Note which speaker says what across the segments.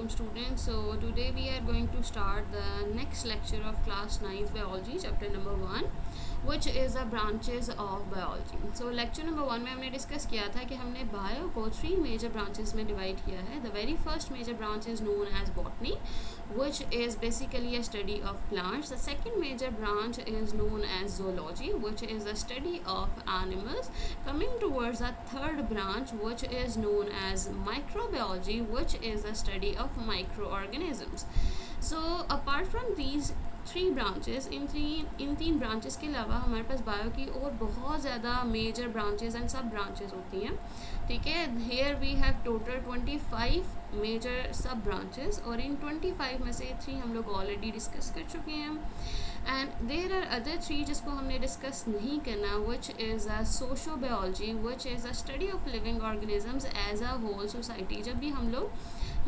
Speaker 1: welcome students. So today we are going to start the next lecture of class 9th biology chapter number 1 which is the branches of biology. So lecture number 1 में हमने discuss किया था कि हमने bio को 3 major branches में divide किया है. The very first major branch is known as botany, which is basically a study of plants. The second major branch is known as zoology, which is the study of animals. Coming towards the third branch, which is known as microbiology, which is the study of microorganisms. So apart from these three branches, इन तीन branches के अलावा हमारे पास bio की और बहुत ज़्यादा major branches and sub branches होती हैं. ठीक है, here we have total 25 major sub branches और इन 25 में से 3 हम लोग ऑलरेडी डिस्कस कर चुके हैं. एंड देर आर अदर 3 जिसको हमने डिस्कस नहीं करना, which is a sociobiology, which is a study of living organisms as a whole society. जब भी हम लोग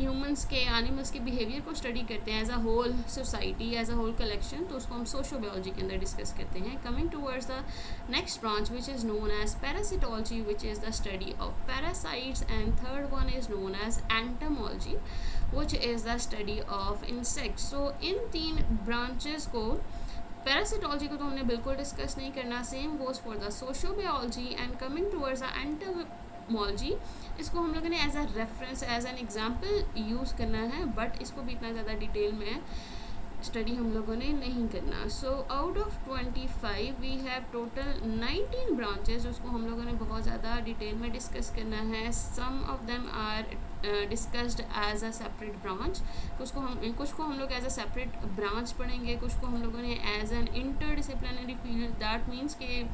Speaker 1: ह्यूमंस के, एनिमल्स के बिहेवियर को स्टडी करते हैं as a whole society, as a whole collection, तो उसको हम सोशोबायोलॉजी के अंदर डिस्कस करते हैं. Coming towards the next branch which is known as parasitology, which is the study of parasites. And third one is known as entomology, which is the study of insects. So इन 3 branches को, parasitology को तो हमने बिल्कुल discuss नहीं करना. Same goes for the sociobiology. And coming towards the entomology, इसको हम लोगों ने as a reference, as an example use करना है, बट इसको भी इतना ज़्यादा डिटेल में स्टडी हम लोगों ने नहीं करना. So out of 25 we have total 19 branches, उसको हम लोगों ने बहुत ज़्यादा डिटेल में डिस्कस करना है. Some of them are discussed as a separate branch. कुछ को हम लोग एज अ सेपरेट ब्रांच पढ़ेंगे, कुछ को हम लोगों ने as an interdisciplinary field. That means कि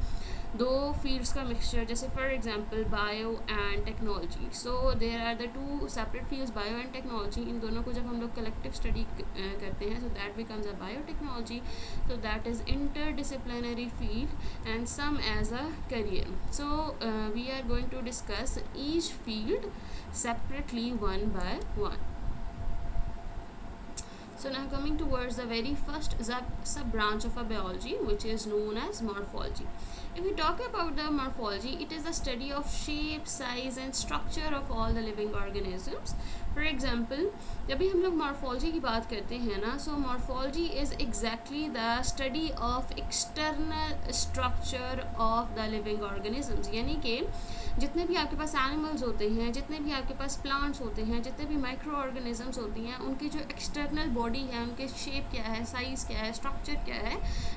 Speaker 1: 2 फील्ड्स का मिक्सचर, जैसे for example bio and technology. So there are the 2 separate fields, bio and technology. इन दोनों को जब हम लोग कलेक्टिव स्टडी करते हैं, so that becomes a biotechnology. So that is interdisciplinary field and some as a career. So we are going to discuss each field separately one by one. So now coming towards the very first sub branch of a biology, which is known as morphology. If we talk about the morphology, it is the study of shape, size and structure of all the living organisms. For example, जब भी हम लोग morphology की बात करते हैं ना, so morphology is exactly the study of external structure of the living organisms. यानी कि जितने भी आपके पास एनिमल्स होते हैं, जितने भी आपके पास प्लांट्स होते हैं, जितने भी माइक्रो ऑर्गेनिजम्स होती हैं, उनकी जो एक्सटर्नल बॉडी है, उनके शेप क्या है, साइज़ क्या है, स्ट्रक्चर क्या है,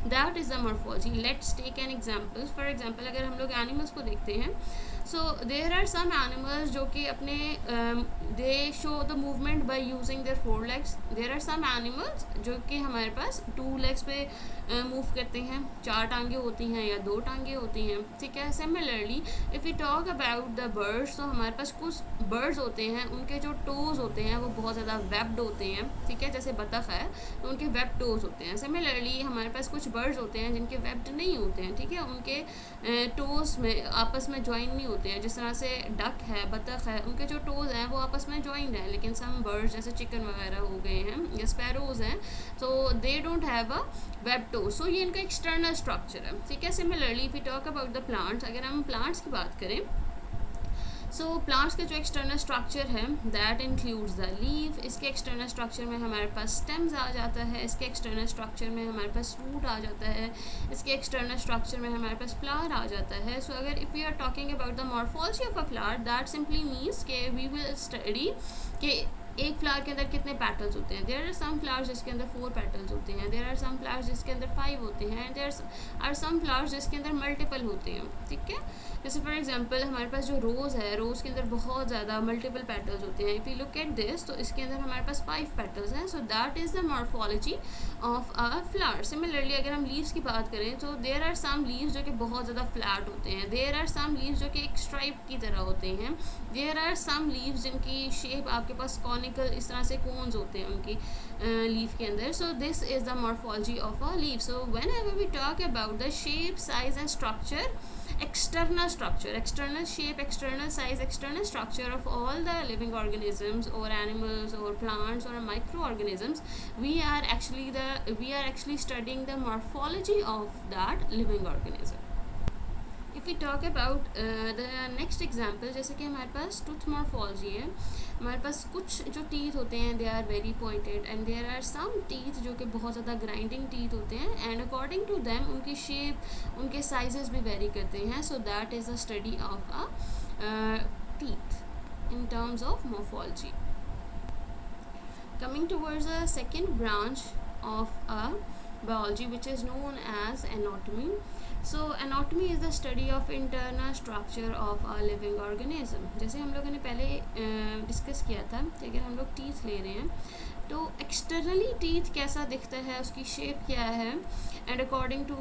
Speaker 1: that is the morphology. Let's take an example. For example अगर हम लोग एनिमल्स को देखते हैं, so there are some animals जो कि अपने they show the movement by using their 4 legs. There are some animals जो कि हमारे पास 2 legs पे मूव करते हैं, 4 टांगे होती हैं या 2 टांगे होती हैं. ठीक है. Similarly if we talk about the birds, तो हमारे पास कुछ बर्ड्स होते हैं, उनके जो टोज़ होते हैं वो बहुत ज़्यादा वेब्ड होते हैं. ठीक है, जैसे बतख है तो उनके वेब टोज़ होते हैं. सिमिलरली हमारे पास कुछ बर्ड्स होते हैं जिनके वेब्ड नहीं होते हैं. ठीक है, उनके टोज़ में आपस में ज्वाइन नहीं होते हैं. जिस तरह से डक है, बतख है, उनके जो टोज़ हैं वो आपस में ज्वाइंड हैं. लेकिन सम बर्ड्स जैसे चिकन वगैरह हो गए हैं या स्पैरोज़ हैं, तो they don't have a web toes. So ये इनका एक्सटर्नल स्ट्रक्चर है. ठीक है. Similarly if we talk about the plants, अगर हम प्लांट्स की बात करें, सो प्लांट्स का जो एक्सटर्नल स्ट्रक्चर है दैट इंक्लूड्स द लीफ. इसके एक्सटर्नल स्ट्रक्चर में हमारे पास स्टेम्स आ जाता है. इसके एक्सटर्नल स्ट्रक्चर में हमारे पास रूट आ जाता है. इसके एक्सटर्नल स्ट्रक्चर में हमारे पास फ्लावर आ जाता है. सो अगर if we are talking about the morphology of a flower, that simply means के वी विल स्टडी कि एक फ्लावर के अंदर कितने पेटल्स होते हैं. देयर आर सम फ्लावर्स जिसके अंदर 4 पेटल्स होते हैं. देयर आर सम फ्लावर्स जिसके अंदर 5 होते हैं. And there are some flowers जिसके अंदर मल्टीपल होते हैं. ठीक है. जैसे फॉर एग्जांपल हमारे पास जो रोज़ है, रोज़ के अंदर बहुत ज़्यादा मल्टीपल पेटल्स होते हैं. If you look at this, तो इसके अंदर हमारे पास 5 पेटल्स हैं. So that is the morphology of a flower. Similarly अगर हम लीव्स की बात करें, तो देयर आर सम लीव्स जो कि बहुत ज़्यादा फ्लैट होते हैं. देयर आर सम लीव्स जो कि एक स्ट्राइप की तरह होते हैं. देयर आर सम लीव्स जिनकी शेप आपके पास कॉनिकल, इस तरह से कोन्स होते हैं उनकी लीफ के अंदर. So this is the morphology of a leaf. So whenever we talk about the shape, size and structure, external structure, external shape, external size, external structure of all the living organisms or animals or plants or microorganisms, we are actually studying the morphology of that living organism. If we talk about the next example, जैसे कि हमारे पास tooth morphology है, हमारे पास कुछ जो teeth होते हैं they are very pointed and there are some teeth जो कि बहुत ज़्यादा ग्राइंडिंग टीथ होते हैं एंड अकॉर्डिंग टू देम उनकी शेप उनके साइजेस भी वेरी करते हैं. So that is a study of a teeth in terms of morphology. Coming towards the second branch of biology, which is known as anatomy. So anatomy is the study of internal structure of a living organism. जैसे हम लोगों ने पहले discuss किया था कि अगर हम लोग टीथ ले रहे हैं तो एक्सटर्नली टीथ कैसा दिखता है, उसकी शेप क्या है and according to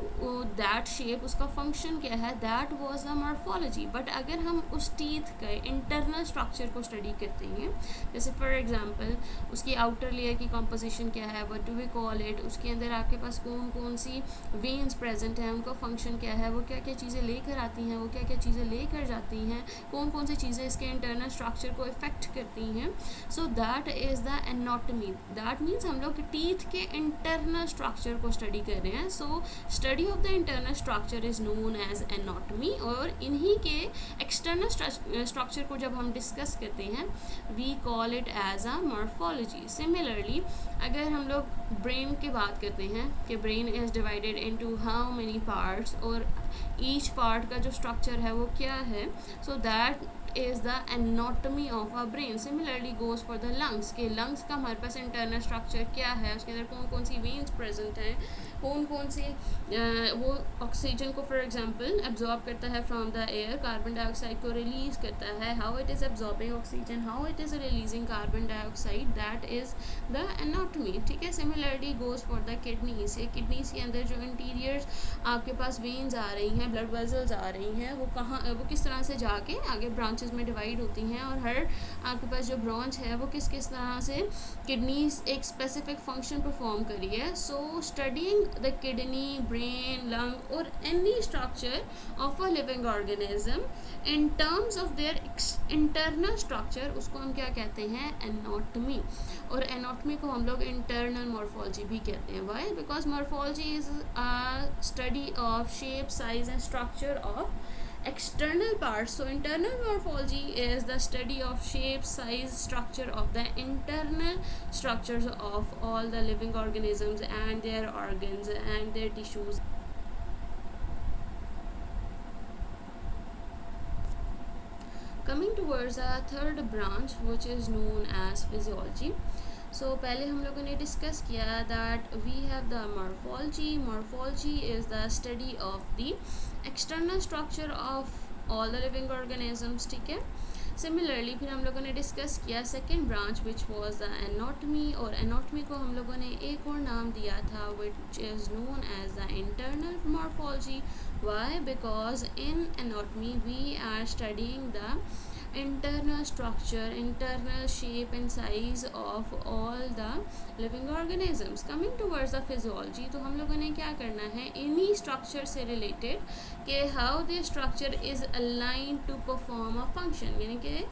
Speaker 1: that shape उसका फंक्शन क्या है, that was the morphology. But अगर हम उस टीथ के इंटरनल स्ट्रक्चर को स्टडी करते हैं, जैसे फॉर एग्जांपल उसकी आउटर लेयर की कॉम्पोजिशन क्या है, what do we call it, उसके अंदर आपके पास कौन कौन सी वेन्स प्रेजेंट हैं, उनका फंक्शन क्या है, वो क्या क्या चीज़ें लेकर आती हैं, वो क्या क्या चीज़ें लेकर जाती हैं, कौन कौन सी चीज़ें इसके इंटरनल स्ट्रक्चर को इफेक्ट करती हैं. So that is the anatomy. That means हम लोग टीथ के इंटरनल स्ट्रक्चर को स्टडी कर रहे हैं. So study of the internal structure is known as anatomy. और इन्हीं के एक्सटर्नल स्ट्रक्चर को जब हम डिस्कस करते हैं we call it as a morphology. Similarly अगर हम लोग ब्रेन की बात करते हैं कि brain is divided into how many parts और ईच पार्ट का जो स्ट्रक्चर है वो क्या है, so that is the anatomy of a brain. Similarly goes for the lungs के lungs का हमारे पास internal structure क्या है, उसके अंदर कौन कौन सी veins present हैं, कौन कौन सी वो ऑक्सीजन को फॉर एग्जांपल एब्जॉर्ब करता है from the air, carbon dioxide को रिलीज करता है, how it is absorbing oxygen, how it is releasing carbon dioxide, that is the anatomy. ठीक है. Similarly goes for the kidneys. Kidneys के अंदर जो इंटीरियर आपके पास वेन्स आ रही हैं, ब्लड वेजल्स आ रही हैं, वो कहाँ वो किस तरह से जाके आगे ब्रांचेस में डिवाइड होती हैं और हर आपके पास जो ब्रांच है वो किस किस तरह से किडनीज एक स्पेसिफिक फंक्शन परफॉर्म करी है. So studying the kidney, brain, lung और any structure of a living organism in terms of their internal structure, उसको हम क्या कहते हैं, एनाटॉमी. और एनाटॉमी को हम लोग इंटरनल मॉर्फोलॉजी भी कहते हैं. Why? Because morphology is a study of shape, size and structure of external parts. So internal morphology is the study of shape, size, structure of the internal structures of all the living organisms and their organs and their tissues. Coming towards a third branch which is known as physiology. So पहले हम लोगों ने discuss किया that we have the morphology. Morphology is the study of the external structure of all the living organisms. ठीक है. Similarly फिर हम लोगों ने डिस्कस किया second branch which was the anatomy. और एनाटॉमी को हम लोगों ने एक और नाम दिया था which is known as the internal morphology. Why? Because in anatomy we are studying the internal structure, internal shape and size of all the living organisms. Coming towards the physiology, तो हम लोगों ने क्या करना है, इन्हीं structure से related कि how the structure is aligned to perform a function. यानी कि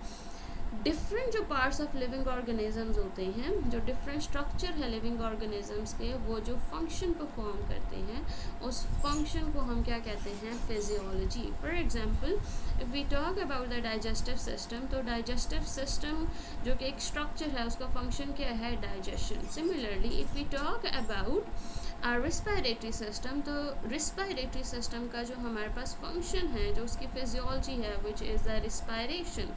Speaker 1: डिफरेंट जो पार्ट्स ऑफ लिविंग ऑर्गेनिजम्स होते हैं, जो डिफरेंट स्ट्रक्चर है लिविंग ऑर्गेनिजम्स के, वो जो फंक्शन परफॉर्म करते हैं उस फंक्शन को हम क्या कहते हैं, physiology. For example if we talk about the digestive system, तो डाइजेस्टिव सिस्टम जो कि एक स्ट्रक्चर है उसका फंक्शन क्या है, digestion. Similarly if we talk about respiratory system, तो रिस्पायरेटरी सिस्टम का जो हमारे पास फंक्शन है, जो उसकी फिजियोलॉजी है, which is the respiration.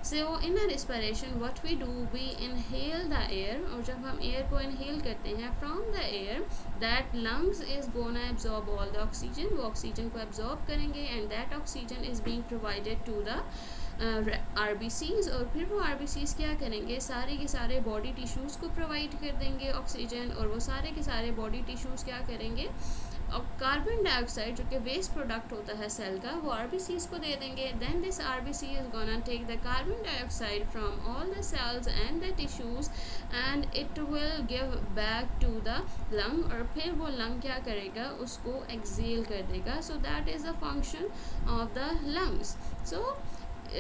Speaker 1: So in a respiration what we do, we inhale the air. और जब हम एयर को इनहेल करते हैं from the air, that lungs is gonna absorb all the oxygen. वो ऑक्सीजन को एब्जॉर्ब करेंगे and that oxygen is being provided to the RBCs. और फिर वो RBCs क्या करेंगे, सारे के सारे बॉडी टिश्यूज़ को प्रोवाइड कर देंगे ऑक्सीजन. और वो सारे के सारे बॉडी टिश्यूज़ क्या करेंगे, और कार्बन डाइऑक्साइड जो कि वेस्ट प्रोडक्ट होता है सेल का, वो RBCs को दे देंगे. Then this RBC is gonna take the carbon dioxide from all the cells and the tissues and it will give back to the lung. और फिर वो लंग क्या करेगा, उसको एक्सेल कर देगा. So that is the function of the lungs. So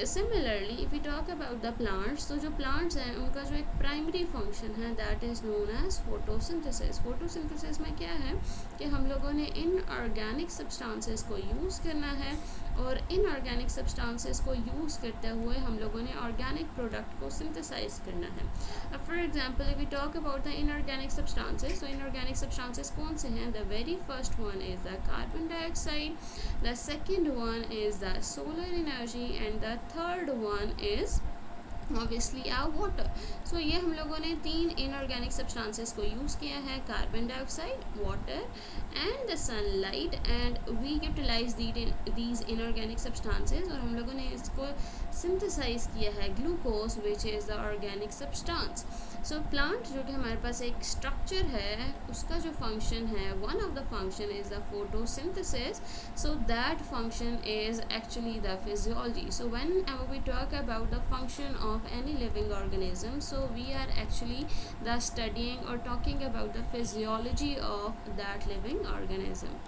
Speaker 1: similarly if you talk about the plants, तो जो प्लांट्स हैं उनका जो एक प्राइमरी फंक्शन है that is known as photosynthesis. Photosynthesis में क्या है कि हम लोगों ने इनऑर्गेनिक सब्सटेंसेस को यूज़ करना है, और इनऑर्गेनिक सब्सटेंसेस को यूज़ करते हुए हम लोगों ने ऑर्गेनिक प्रोडक्ट को सिंथेसाइज करना है। अब for example if we talk about the inorganic substances, तो इनऑर्गेनिक सब्सटेंसेस कौन से हैं? The very first one is the carbon dioxide, the second one is the solar energy, and the third one is obviously are water. So ये हम लोगों ने तीन inorganic substances को यूज़ किया है, carbon dioxide, water and the sunlight, and we utilize these inorganic substances, और हम लोगों ने इसको सिंथेसाइज किया है glucose which is the organic substance. So plant जो कि हमारे पास एक स्ट्रक्चर है, उसका जो फंक्शन है, one of the function is the photosynthesis, so that function is actually the physiology. So whenever we talk about the function of any living organism, so we are actually the studying or talking about the physiology of that living organism.